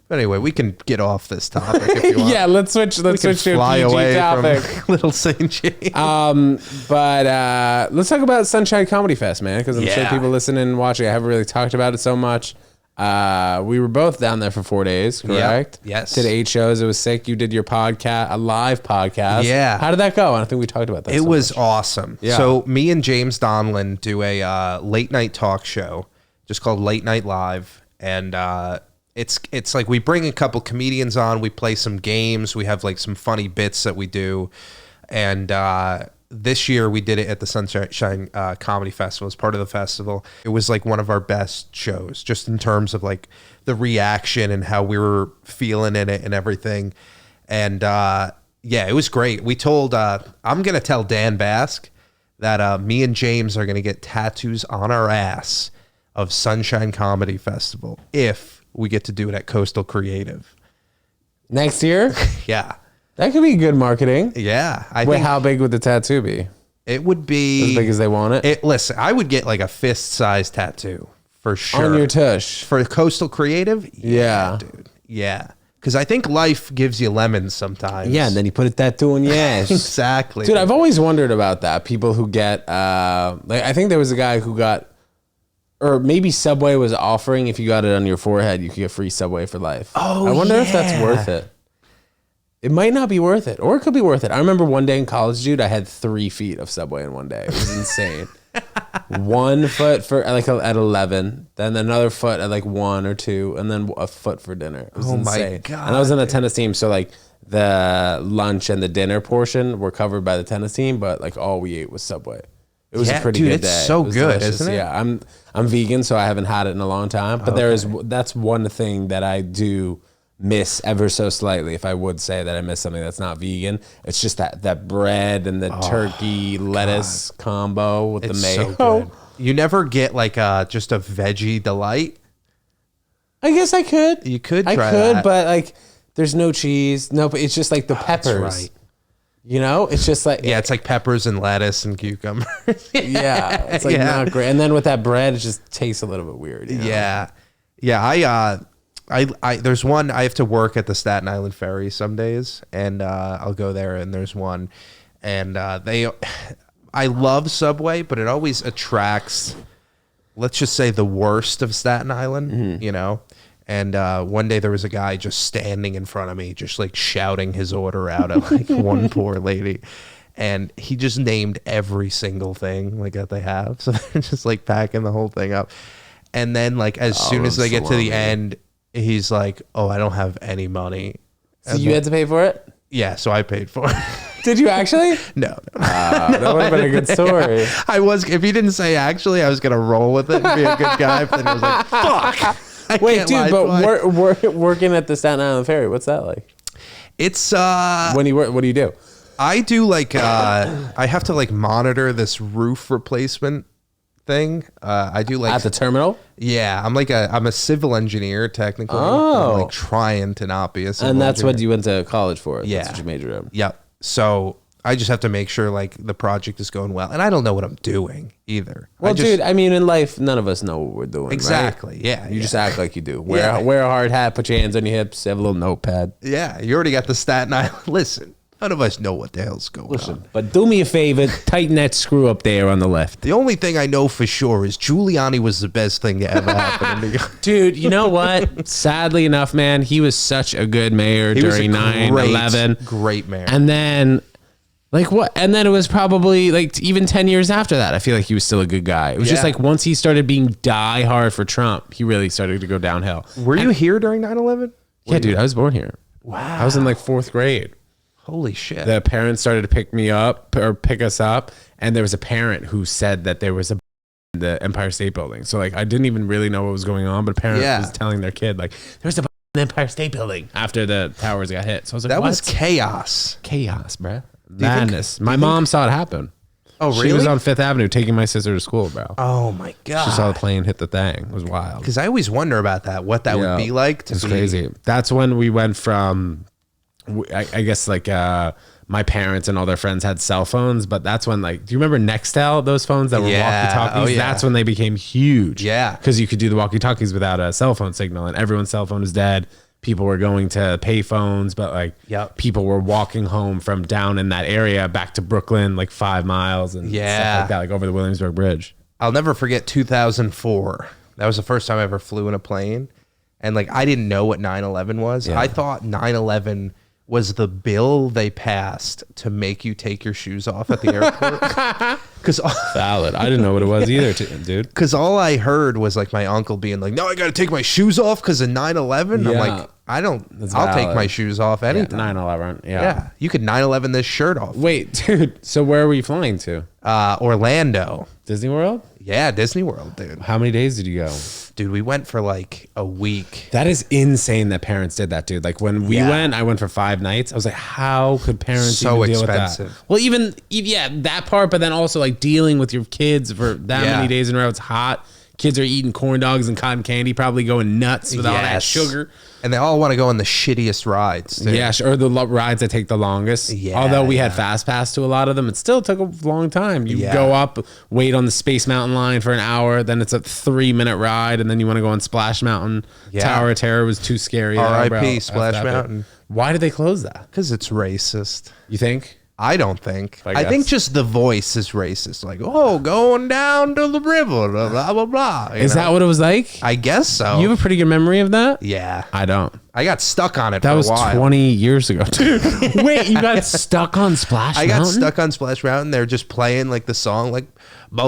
But anyway, we can get off this topic if you want. Yeah, let's switch to a PG topic. From Little St. James. But let's talk about Sunshine Comedy Fest, man, because I'm sure people listening and watching, I haven't really talked about it so much. We were both down there for 4 days, correct? Yep. Yes. Did 8 shows. It was sick. You did your podcast, a live podcast. Yeah. How did that go? I don't think we talked about that. It was awesome. Yeah. So me and James Donlin do a late night talk show just called Late Night Live. And it's like we bring a couple comedians on. We play some games. We have like some funny bits that we do. And this year we did it at the Sunshine Comedy Festival as part of the festival. It was like one of our best shows, just in terms of like the reaction and how we were feeling in it and everything. And it was great. We told, I'm going to tell Dan Bask that me and James are going to get tattoos on our ass of Sunshine Comedy Festival if we get to do it at Coastal Creative. Next year? Yeah. That could be good marketing. Yeah. Wait, how big would the tattoo be? It would be... as big as they want it? Listen, I would get like a fist-sized tattoo for sure. On your tush. For Coastal Creative? Yeah. Dude. Yeah. Because I think life gives you lemons sometimes. Yeah, and then you put a tattoo on your ass. Exactly. Dude, I've always wondered about that. People who get... like, I think there was a guy who got... or maybe Subway was offering if you got it on your forehead, you could get free Subway for life. Oh, I wonder if that's worth it. It might not be worth it, or it could be worth it. I remember one day in college, dude, I had 3 feet of Subway in one day. It was insane. 1 foot for like at 11, then another foot at like 1 or 2, and then a foot for dinner. It was insane. My God. And I was on the tennis team, so like the lunch and the dinner portion were covered by the tennis team, but like all we ate was Subway. It was a pretty good day. It's so good, delicious. isn't it? Yeah, I'm vegan, so I haven't had it in a long time. But that's one thing that I do miss ever so slightly. If I would say that I miss something that's not vegan, it's just that bread and the turkey lettuce combo with the mayo. So good. You never get like just a veggie delight? I guess I could. You could try that. But like there's no cheese. No, but it's just like the peppers. That's right. You know, it's just like it's like peppers and lettuce and cucumber. Yeah, it's like not great. And then with that bread, it just tastes a little bit weird. You know? Yeah. I there's one. I have to work at the Staten Island Ferry some days, and I'll go there. And there's one, and I love Subway, but it always attracts, let's just say, the worst of Staten Island. You know. And one day there was a guy just standing in front of me, just like shouting his order out at like one poor lady. And he just named every single thing like that they have. So they're just like packing the whole thing up. And then like as soon as they get to the end, he's like, "Oh, I don't have any money." So you had to pay for it? Yeah, so I paid for it. Did you actually? No. That would have been a good story. I was, if he didn't say actually, I was going to roll with it and be a good guy. But then he was like, fuck. Wait, dude, but working at the Staten Island Ferry, what's that like? It's when you work, what do you do? I do like I have to like monitor this roof replacement thing. I do like at the terminal. Yeah, I'm a civil engineer technically. Oh, I'm like trying to not be a civil and that's engineer. what you went to college for. Yeah, that's what you majored in. Yep. So I just have to make sure like the project is going well, and I don't know what I'm doing either. Well, dude, I mean, in life, none of us know what we're doing. Exactly. Right? Yeah. You just act like you do. Wear a hard hat, put your hands on your hips, have a little notepad. Yeah, you already got the Staten Island. Listen, none of us know what the hell's going on. But do me a favor, tighten that screw up there on the left. The only thing I know for sure is Giuliani was the best thing to ever happen in New York. Dude, you know what? Sadly enough, man, he was such a good mayor during 9/11. Great mayor. And then like what? And then it was probably like even 10 years after that, I feel like he was still a good guy. It was just like once he started being die hard for Trump, he really started to go downhill. Were you here during 9/11? Yeah, dude, I was born here. Wow. I was in like 4th grade. Holy shit. The parents started to pick us up, and there was a parent who said that there was a in the Empire State Building. So like I didn't even really know what was going on, but a parent was telling their kid like there's a in the Empire State Building after the towers got hit. So I was like, that was chaos. Chaos, bruh. Madness. My mom saw it happen. Oh, really? She was on 5th Avenue taking my sister to school, bro. Oh my God. She saw the plane hit the thing. It was wild. Because I always wonder about that, what that would be like. It's crazy. That's when we went from, I guess like my parents and all their friends had cell phones, but that's when, like, do you remember Nextel, those phones that were walkie-talkies? Oh, yeah. That's when they became huge. Yeah. Because you could do the walkie-talkies without a cell phone signal, and everyone's cell phone was dead. People were going to pay phones, but like people were walking home from down in that area back to Brooklyn, like 5 miles and stuff like that, like over the Williamsburg Bridge. I'll never forget 2004. That was the first time I ever flew in a plane. And like, I didn't know what 9/11 was. Yeah. I thought 9/11 was the bill they passed to make you take your shoes off at the airport. Valid. I didn't know what it was either, dude. Because all I heard was like my uncle being like, no, I got to take my shoes off because of 9/11. Yeah. I'm like, I'll take my shoes off anytime. 9/11. Yeah. You could 9/11 this shirt off. Wait, dude. So where were you flying to? Orlando. Disney World? Yeah, Disney World, dude. How many days did you go? Dude, we went for like a week. That is insane that parents did that, dude. Like when we went, I went for 5 nights. I was like, how could parents even deal with that? Well, even that part, but then also like dealing with your kids for that many days in a row. It's hot. Kids are eating corn dogs and cotton candy, probably going nuts with all that sugar. And they all want to go on the shittiest rides. Too. Yeah, or the rides that take the longest. Yeah, although we had fast pass to a lot of them, it still took a long time. You go up, wait on the Space Mountain line for an hour, then it's a 3-minute ride, and then you want to go on Splash Mountain. Tower of Terror was too scary. R.I.P. Splash Mountain. Why did they close that? Because it's racist. You think? I don't think. I think just the voice is racist. Like, oh, going down to the river, blah, blah, blah. Is that what it was like? I guess so. You have a pretty good memory of that? Yeah. I don't. I got stuck on it for a while. That was 20 years ago, dude. Wait, you got stuck on Splash Mountain? I got stuck on Splash Mountain. They're just playing like the song, like, and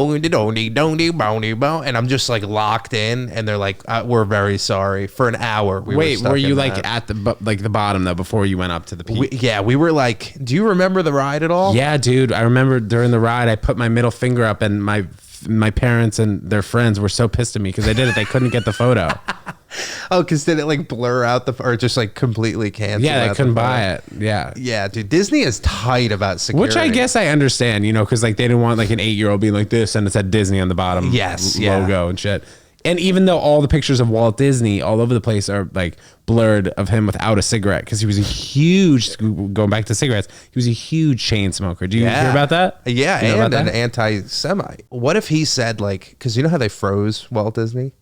I'm just like locked in, and they're like, we're very sorry. For an hour. Were you like at the bottom though before you went up to the peak? We were like, do you remember the ride at all? Yeah, dude. I remember during the ride, I put my middle finger up, and my parents and their friends were so pissed at me because I did it. They couldn't get the photo. Oh, because did it like blur out or just like completely cancel? Yeah, they couldn't buy it. Yeah. Yeah, dude. Disney is tight about security. Which I guess I understand, because like they didn't want like an 8-year-old being like this and it said Disney on the bottom logo and shit. And even though all the pictures of Walt Disney all over the place are like blurred of him without a cigarette, because he was a huge, going back to cigarettes, he was a huge chain smoker. Do you hear about that? Yeah, and an anti-Semite. What if he said like, because you know how they froze Walt Disney?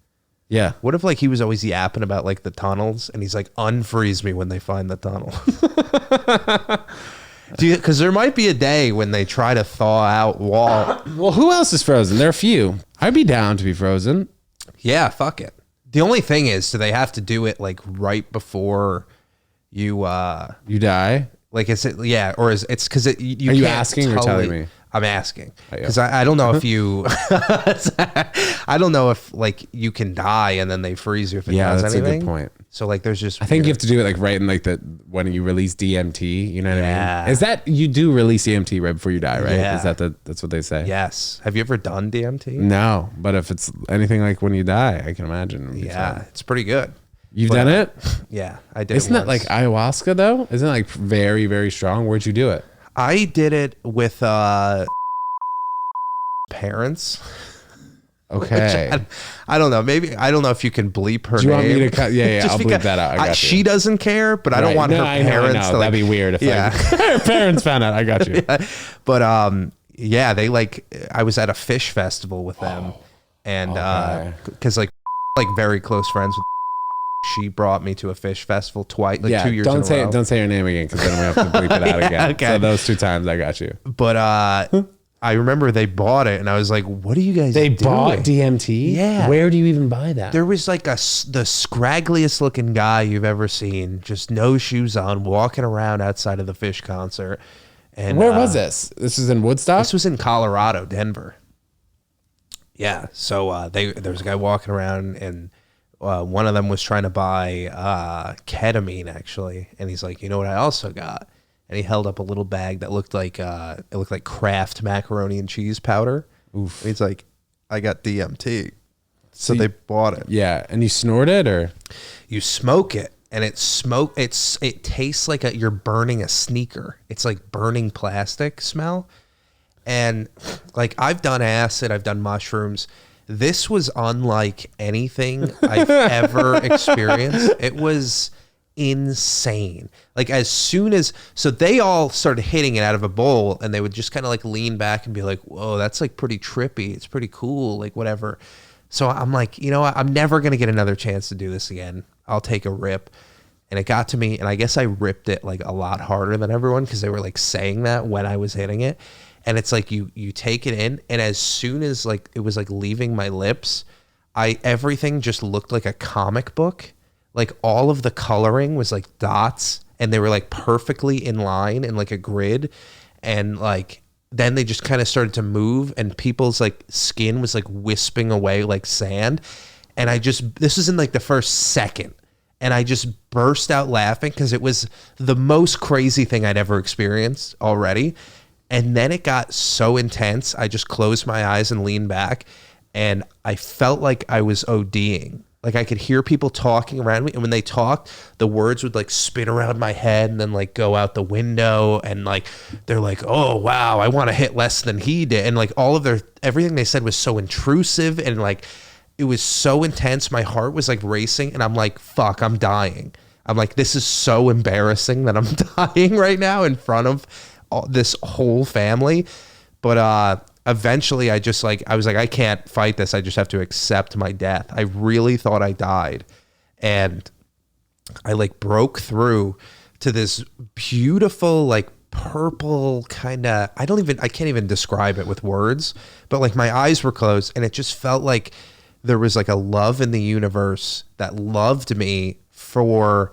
Yeah. What if like he was always yapping about like the tunnels, and he's like, unfreeze me when they find the tunnel? Because there might be a day when they try to thaw out Walt. Well, who else is frozen? There are a few. I'd be down to be frozen. Yeah, fuck it. The only thing is, do they have to do it like right before you die? Like, is it, yeah, or is it's because you are you can't asking or telling me? I'm asking because I don't know if you, I don't know if like you can die and then they freeze you if it does anything. That's a good point. So like, there's just I think you have to do it like right in like when you release DMT. You know what I mean? Is that you do release DMT right before you die, right? Yeah. Is that's what they say? Yes. Have you ever done DMT? No, but if it's anything like when you die, I can imagine. Yeah, it's pretty good. You've done it? Yeah, I did. Isn't that like ayahuasca though? Isn't it like very, very strong? Where'd you do it? I did it with parents. Okay. I don't know. Maybe I don't know if you can bleep her name. Do you want me to cut? Yeah, I'll bleep that out. I got you. She doesn't care, but I don't want her parents to like. That'd be weird if her parents found out. I got you. Yeah. But they like I was at a fish festival with them, and because like very close friends with. She brought me to a fish festival twice, like 2 years in a row. Don't say her name again, because then we have to bleep it out again. Okay. So those 2 times, I got you. But I remember they bought it, and I was like, "What are you guys doing?" They bought DMT? Yeah. Where do you even buy that? There was like the scraggliest looking guy you've ever seen, just no shoes on, walking around outside of the fish concert. And where was this? This was in Woodstock? This was in Colorado, Denver. Yeah. So there was a guy walking around, and one of them was trying to buy ketamine, actually, and he's like, "You know what I also got?" And he held up a little bag that looked like Kraft macaroni and cheese powder. Oof. And he's like, "I got DMT," so they bought it. Yeah, and you snort it, or you smoke it, and it tastes like you're burning a sneaker. It's like burning plastic smell, and like I've done acid, I've done mushrooms. This was unlike anything I've ever experienced. It was insane. Like as soon as, so they all started hitting it out of a bowl and they would just kind of like lean back and be like, whoa, that's like pretty trippy. It's pretty cool. Like whatever. So I'm like, you know what? I'm never going to get another chance to do this again. I'll take a rip. And it got to me, and I guess I ripped it like a lot harder than everyone because they were like saying that when I was hitting it. And it's like you take it in, and as soon as like it was like leaving my lips, everything just looked like a comic book. Like all of the coloring was like dots, and they were like perfectly in line in like a grid. And like then they just kind of started to move, and people's like skin was like wisping away like sand. And this was in like the first second. And I just burst out laughing because it was the most crazy thing I'd ever experienced already. And then it got so intense, I just closed my eyes and leaned back. And I felt like I was ODing. Like I could hear people talking around me. And when they talked, the words would like spin around my head and then like go out the window. And like, they're like, oh, wow, I want to hit less than he did. And like everything they said was so intrusive and like, it was so intense. My heart was like racing and I'm like, fuck, I'm dying. I'm like, this is so embarrassing that I'm dying right now in front of this whole family. But eventually I was like, I can't fight this. I just have to accept my death. I really thought I died. And I like broke through to this beautiful, like purple kind of, I can't even describe it with words, but like my eyes were closed and it just felt like there was like a love in the universe that loved me for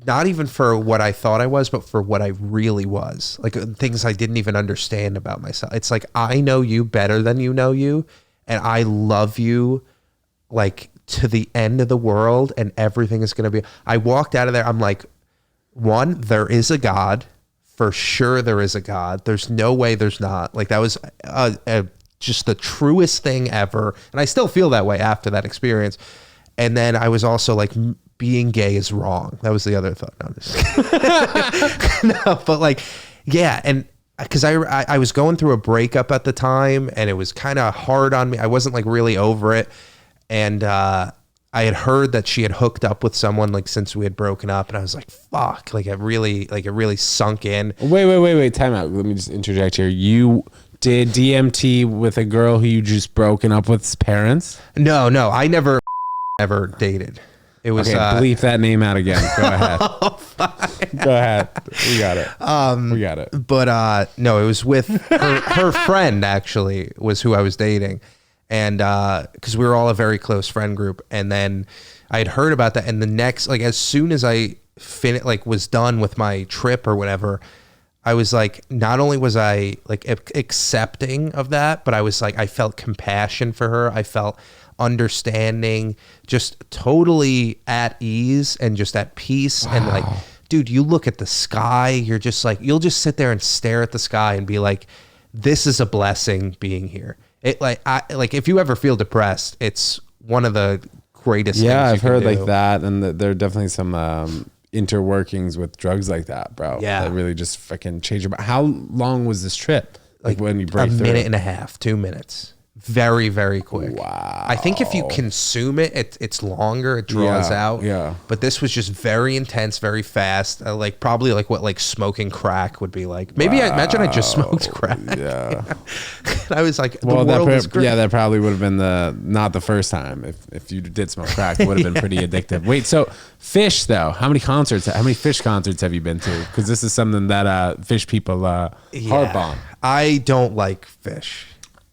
not even for what I thought I was, but for what I really was. Like things I didn't even understand about myself. It's like, I know you better than you know you. And I love you like to the end of the world and everything is going to be, I walked out of there. I'm like, one, there is a God. For sure. There is a God. There's no way there's not. Like that was just the truest thing ever. And I still feel that way after that experience. And then I was also like, being gay is wrong. That was the other thought. No, I'm just no, but like, yeah. And cause I was going through a breakup at the time and it was kind of hard on me. I wasn't like really over it. And, I had heard that she had hooked up with someone like since we had broken up. And I was like, fuck, like it really sunk in. Wait. Time out. Let me just interject here. You did DMT with a girl who you just broken up with's parents? No, I never ever dated. It was bleep that name out again. Go ahead. Go ahead. We got it. But no, it was with her friend actually was who I was dating. And because we were all a very close friend group. And then I had heard about that. And the next, like as soon as I was done with my trip or whatever, I was like, not only was I like accepting of that, but I was like, I felt compassion for her. I felt understanding, just totally at ease and just at peace. Wow. And like, dude, you look at the sky, you're just like, you'll just sit there and stare at the sky and be like, this is a blessing being here. It like, if you ever feel depressed, it's one of the greatest things I've heard do. like that. And there are definitely some interworkings with drugs like that, bro. Yeah. That really just fucking change your. How long was this trip? Like when you break a through? Minute and a half, 2 minutes. Very, very quick. Wow. I think if you consume it, it's longer. It draws out. Yeah. But this was just very intense, very fast. Like probably like what like smoking crack would be like. Maybe I imagine I just smoked crack. Yeah. And I was like, the world is great. Yeah, that probably would have been not the first time. If you did smoke crack, it would have been pretty addictive. Wait, so Fish though, how many Fish concerts have you been to? Because this is something that Fish people harp on. I don't like Fish.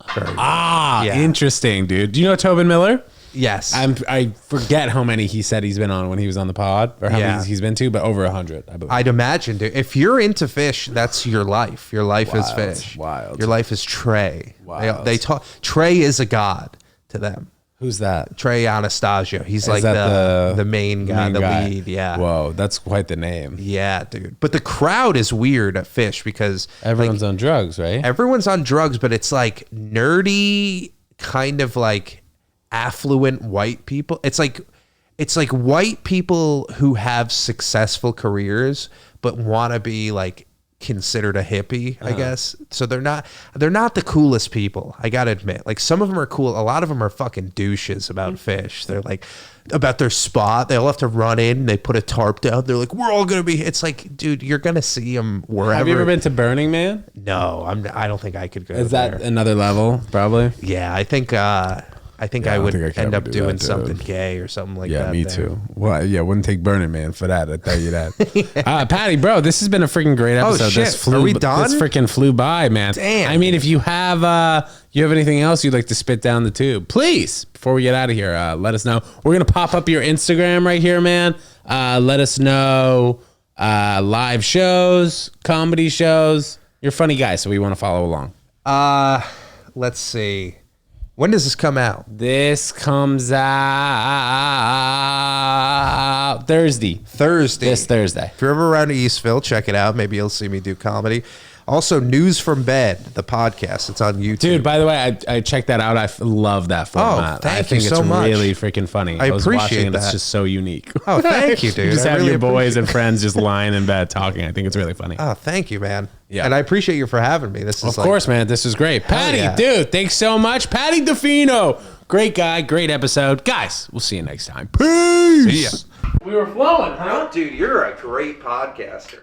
Interesting, dude. Do you know Tobin Miller? Yes. I forget how many he said he's been on when he was on the pod, or how many he's been to, but over 100, I believe. I'd imagine, dude. If you're into Fish, that's your life. Your life is Fish. Wild. Your life is Trey. Wild. They talk. Trey is a god to them. Who's that? Trey Anastasio. He's like the main guy, lead. Yeah. Whoa, that's quite the name. Yeah, dude. But the crowd is weird at Fish because everyone's on drugs, right? Everyone's on drugs, but it's like nerdy, kind of like affluent white people. It's like white people who have successful careers but want to be like considered a hippie, I guess. So they're not the coolest people. I gotta admit, like some of them are cool. A lot of them are fucking douches about fish. They're like about their spot. They'll have to run in. They put a tarp down. They're like, we're all gonna be. It's like, dude, you're gonna see them wherever. Have you ever been to Burning Man? No, I don't think I could go. Is that there. another level? Probably. Yeah, I think I would end up doing something gay or something like that. Yeah, me too. Well, yeah, wouldn't take Burning Man for that. I tell you that. Paddy, bro, this has been a freaking great episode. Oh shit, Are we done? This freaking flew by, man. Damn. I mean, if you have anything else you'd like to spit down the tube, please, before we get out of here, let us know. We're gonna pop up your Instagram right here, man. Let us know live shows, comedy shows. You're a funny guy, so we want to follow along. Let's see. When does this come out? This comes out Thursday. This Thursday. If you're ever around Eastville, check it out. Maybe you'll see me do comedy. Also, News from Bed, the podcast. It's on YouTube. Dude, by the way, I checked that out. I love that format. Thank I think you so it's much. Really freaking funny. I was appreciate watching it. that. It's just so unique. Oh, thank you, dude. You just I have really your boys appreciate and friends just lying in bed talking. I think it's really funny. Oh, thank you, man. Yeah. And I appreciate you for having me. This is Of course, man. This is great. Paddy, yeah. dude, thanks so much. Paddy Defino. Great guy. Great episode. Guys, we'll see you next time. Peace. See ya. We were flowing, huh? Dude, you're a great podcaster.